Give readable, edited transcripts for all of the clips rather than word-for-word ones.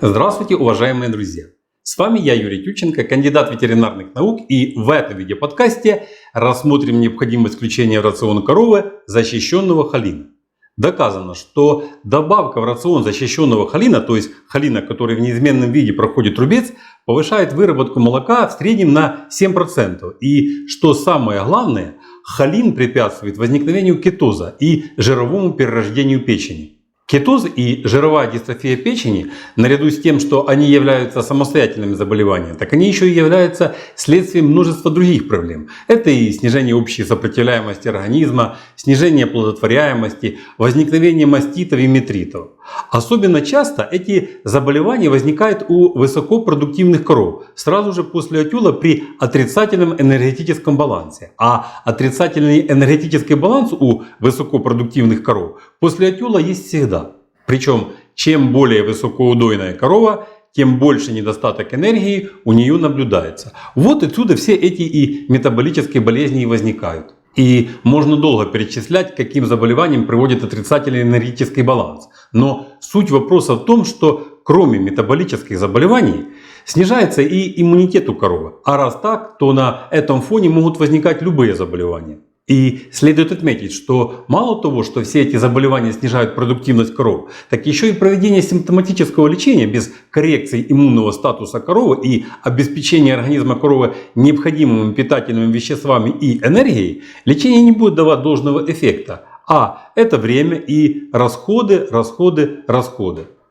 Здравствуйте, уважаемые друзья! С вами я, Юрий Тютченко, кандидат ветеринарных наук, и в этом видеоподкасте рассмотрим необходимость включения в рацион коровы защищенного холина. Доказано, что добавка в рацион защищенного холина, то есть холина, который в неизменном виде проходит рубец, повышает выработку молока в среднем на 7%. И, что самое главное, холин препятствует возникновению кетоза и жировому перерождению печени. Кетоз и жировая дистрофия печени, наряду с тем, что они являются самостоятельными заболеваниями, так они еще и являются следствием множества других проблем. Это и снижение общей сопротивляемости организма, снижение плодотворяемости, возникновение маститов и метритов. Особенно часто эти заболевания возникают у высокопродуктивных коров сразу же после отела при отрицательном энергетическом балансе. А отрицательный энергетический баланс у высокопродуктивных коров после отела есть всегда. Причем, чем более высокоудойная корова, тем больше недостаток энергии у нее наблюдается. Вот отсюда все эти и метаболические болезни и возникают. И можно долго перечислять, к каким заболеваниям приводит отрицательный энергетический баланс. Но суть вопроса в том, что кроме метаболических заболеваний снижается и иммунитет у коровы. А раз так, то на этом фоне могут возникать любые заболевания. И следует отметить, что мало того, что все эти заболевания снижают продуктивность коров, так еще и проведение симптоматического лечения без коррекции иммунного статуса коровы и обеспечения организма коровы необходимыми питательными веществами и энергией, лечение не будет давать должного эффекта. А это время и расходы.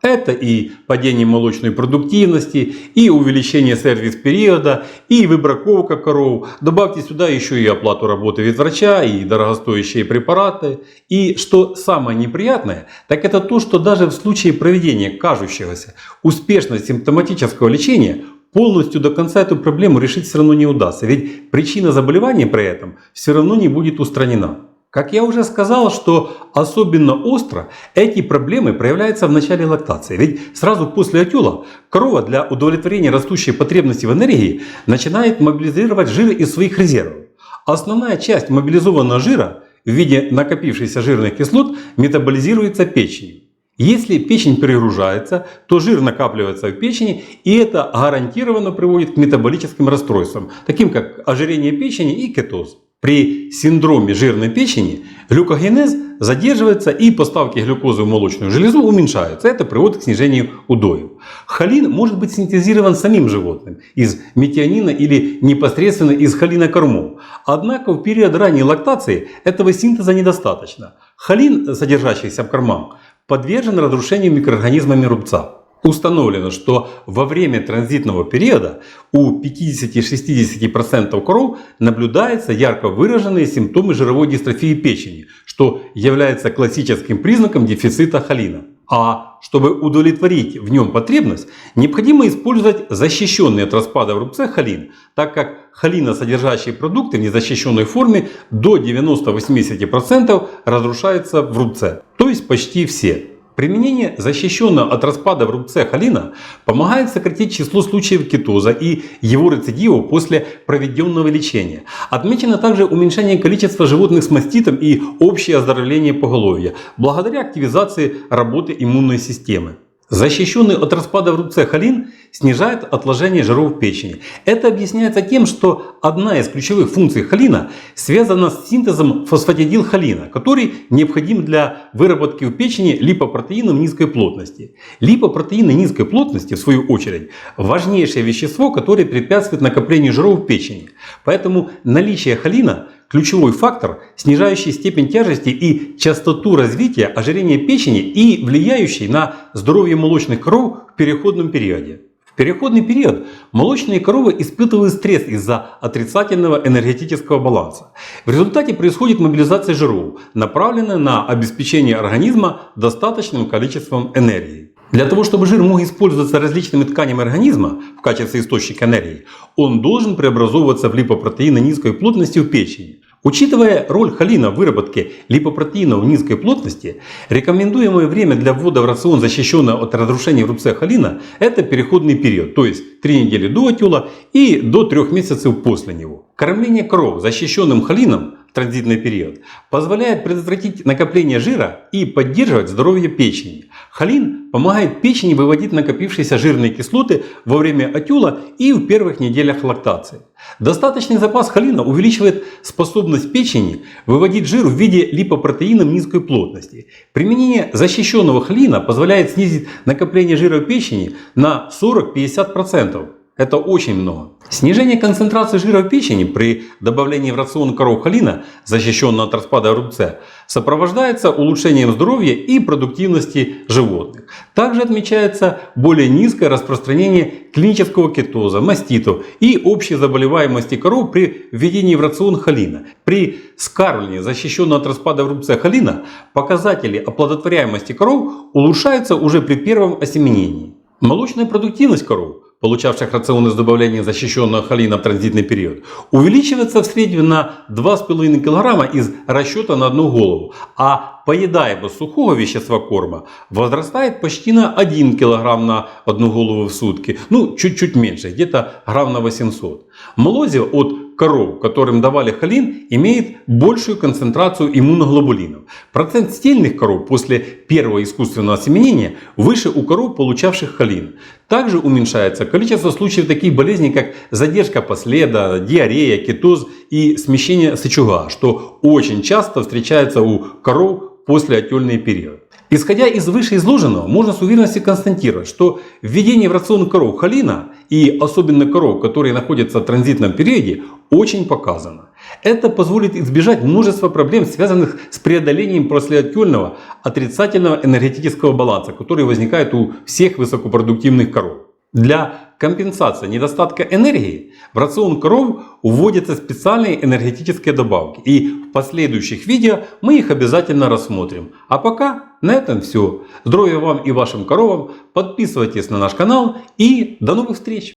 Это и падение молочной продуктивности, и увеличение сервис-периода, и выбраковка коров. Добавьте сюда еще и оплату работы ветврача, и дорогостоящие препараты. И что самое неприятное, так это то, что даже в случае проведения кажущегося успешного симптоматического лечения полностью до конца эту проблему решить все равно не удастся. Ведь причина заболевания при этом все равно не будет устранена. Как я уже сказал, что особенно остро эти проблемы проявляются в начале лактации. Ведь сразу после отела корова для удовлетворения растущей потребности в энергии начинает мобилизировать жир из своих резервов. Основная часть мобилизованного жира в виде накопившихся жирных кислот метаболизируется печенью. Если печень перегружается, то жир накапливается в печени, и это гарантированно приводит к метаболическим расстройствам, таким как ожирение печени и кетоз. При синдроме жирной печени глюкогенез задерживается и поставки глюкозы в молочную железу уменьшаются. Это приводит к снижению удоев. Холин может быть синтезирован самим животным из метионина или непосредственно из холинокормов. Однако в период ранней лактации этого синтеза недостаточно. Холин, содержащийся в кормах, подвержен разрушению микроорганизмами рубца. Установлено, что во время транзитного периода у 50-60% коров наблюдаются ярко выраженные симптомы жировой дистрофии печени, что является классическим признаком дефицита холина. А чтобы удовлетворить в нем потребность, необходимо использовать защищенный от распада в рубце холин, так как холиносодержащие продукты в незащищенной форме до 90-80% разрушаются в рубце, то есть почти все. Применение защищенного от распада в рубце холина помогает сократить число случаев кетоза и его рецидивов после проведенного лечения. Отмечено также уменьшение количества животных с маститом и общее оздоровление поголовья благодаря активизации работы иммунной системы. Защищенный от распада в рубце холин снижает отложение жиров в печени. Это объясняется тем, что одна из ключевых функций холина связана с синтезом фосфатидилхолина, который необходим для выработки в печени липопротеинов низкой плотности. Липопротеины низкой плотности, в свою очередь, важнейшее вещество, которое препятствует накоплению жиров в печени. Поэтому наличие холина – ключевой фактор, снижающий степень тяжести и частоту развития ожирения печени и влияющий на здоровье молочных коров в переходном периоде. В переходный период молочные коровы испытывают стресс из-за отрицательного энергетического баланса. В результате происходит мобилизация жиров, направленная на обеспечение организма достаточным количеством энергии. Для того, чтобы жир мог использоваться различными тканями организма в качестве источника энергии, он должен преобразовываться в липопротеины низкой плотности в печени. Учитывая роль холина в выработке липопротеинов низкой плотности, рекомендуемое время для ввода в рацион защищенного от разрушения в рубце холина – это переходный период, то есть 3 недели до отела и до 3 месяцев после него. Кормление коров защищенным холином в транзитный период позволяет предотвратить накопление жира и поддерживать здоровье печени. Холин помогает печени выводить накопившиеся жирные кислоты во время отела и в первых неделях лактации. Достаточный запас холина увеличивает способность печени выводить жир в виде липопротеинов низкой плотности. Применение защищенного холина позволяет снизить накопление жира в печени на 40-50%. Это очень много. Снижение концентрации жира в печени при добавлении в рацион коров холина, защищенного от распада в рубце, сопровождается улучшением здоровья и продуктивности животных. Также отмечается более низкое распространение клинического кетоза, маститов и общей заболеваемости коров при введении в рацион холина. При скармливании защищенного от распада в рубце холина показатели оплодотворяемости коров улучшаются уже при первом осеменении. Молочная продуктивность коров, получавших рационы с добавлением защищенного холина в транзитный период, увеличивается в среднем на 2,5 кг из расчета на одну голову, а поедаемость сухого вещества корма возрастает почти на 1 кг на одну голову в сутки, чуть-чуть меньше, где-то грамм на 800. Молозиво от коров, которым давали холин, имеет большую концентрацию иммуноглобулинов. Процент стельных коров после первого искусственного осеменения выше у коров, получавших холин. Также уменьшается количество случаев таких болезней, как задержка последа, диарея, кетоз и смещение сычуга, что очень часто встречается у коров после отельный период. Исходя из вышеизложенного, можно с уверенностью констатировать, что введение в рацион коров холина, и особенно коров, которые находятся в транзитном периоде, очень показано. Это позволит избежать множества проблем, связанных с преодолением послеотельного отрицательного энергетического баланса, который возникает у всех высокопродуктивных коров. Для компенсации недостатка энергии в рацион коров вводятся специальные энергетические добавки. И в последующих видео мы их обязательно рассмотрим. А пока на этом все. Здоровья вам и вашим коровам. Подписывайтесь на наш канал и до новых встреч!